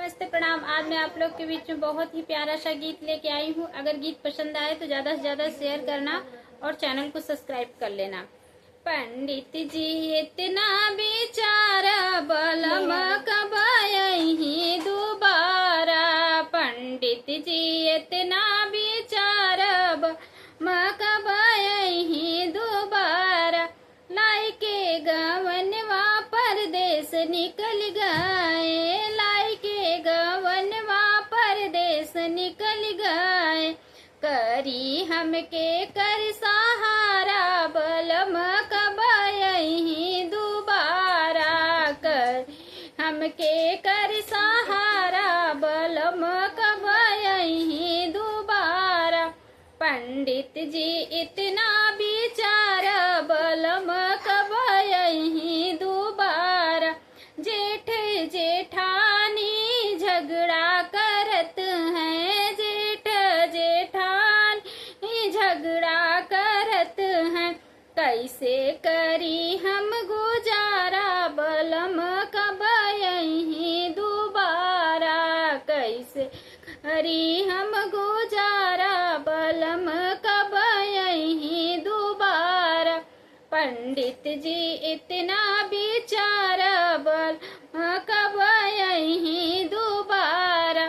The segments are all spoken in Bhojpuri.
नमस्ते प्रणाम। आज मैं आप लोग के बीच में बहुत ही प्यारा सा गीत लेके आई हूँ। अगर गीत पसंद आए तो ज़्यादा से ज़्यादा शेयर करना और चैनल को सब्सक्राइब कर लेना। पंडित जी इतना बेचारा बलम कब यही दोबारा, पंडित जी इतना बेचारा बलम कब यही दोबारा, लाई के गवनवा परदेश निकल गए, लाई के गवनवा परदेश निकल गए, करी हमके कर सहारा बलम कब यही दोबारा, कर हमके कर सहारा बलम कब यही दोबारा, पंडित जी इतना बेचारा बलम कब यही दोबारा, जेठ जेठानी झगड़ा करत हैं, जेठ जेठानी झगड़ा करत हैं, कैसे करी हम गुजारा बलम कब यही दोबारा, कैसे करी हम गुजारा बलम कब यही दोबारा, पंडित जी इतना बेचारा बलम कब यही दोबारा,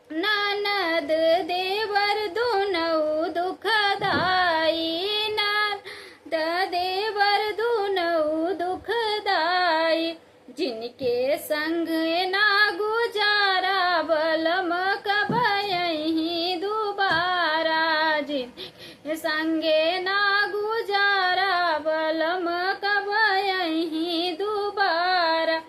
ननद देवर दोनों दुखदाई, ननद देवर दोनों दुखदाई, जिनके संग ना गुजारा बलम कब यही दोबारा, जिनके संगे ना गुजारा बलम कब यही दोबारा,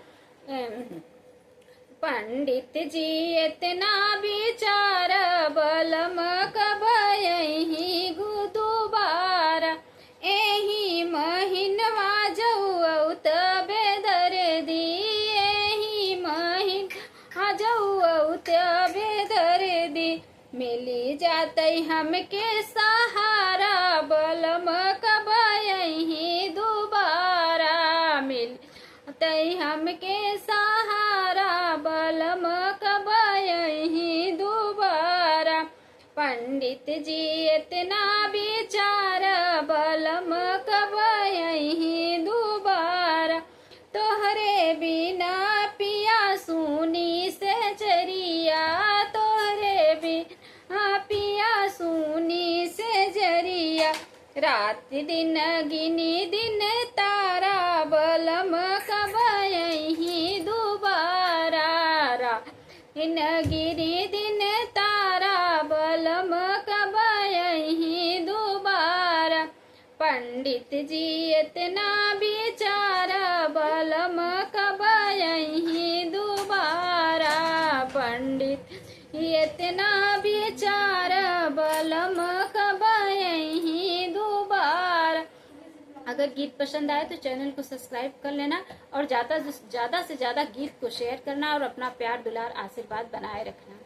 पंडित जी इतना बेचारा बलम कब यही दोबारा, एही महीनवा जऊ तबे दर्दी, एही महीनवा जऊ तबे दर्दी, मिली जाते हमके सहारा बलम कब यही दोबारा, मिल जाते हमके सहारा बलम कब यही दोबारा, पंडित जी इतना बेचारा बलम कब यही दोबारा, तोहरे बिना पिया सुनी से जरिया, तोहरे बिना पिया सुनी से जरिया, रात दिन गिनी दिन तारा बलम कब यही दोबारा, रात दिन गिरी दिन तारा बलम कब यही दोबारा, पंडित जी इतना बेचारा बलम कब यही दोबारा, पंडित इतना बेचारा बलम कब यही दोबारा। अगर गीत पसंद आए तो चैनल को सब्सक्राइब कर लेना और ज़्यादा से ज़्यादा गीत को शेयर करना और अपना प्यार दुलार आशीर्वाद बनाए रखना।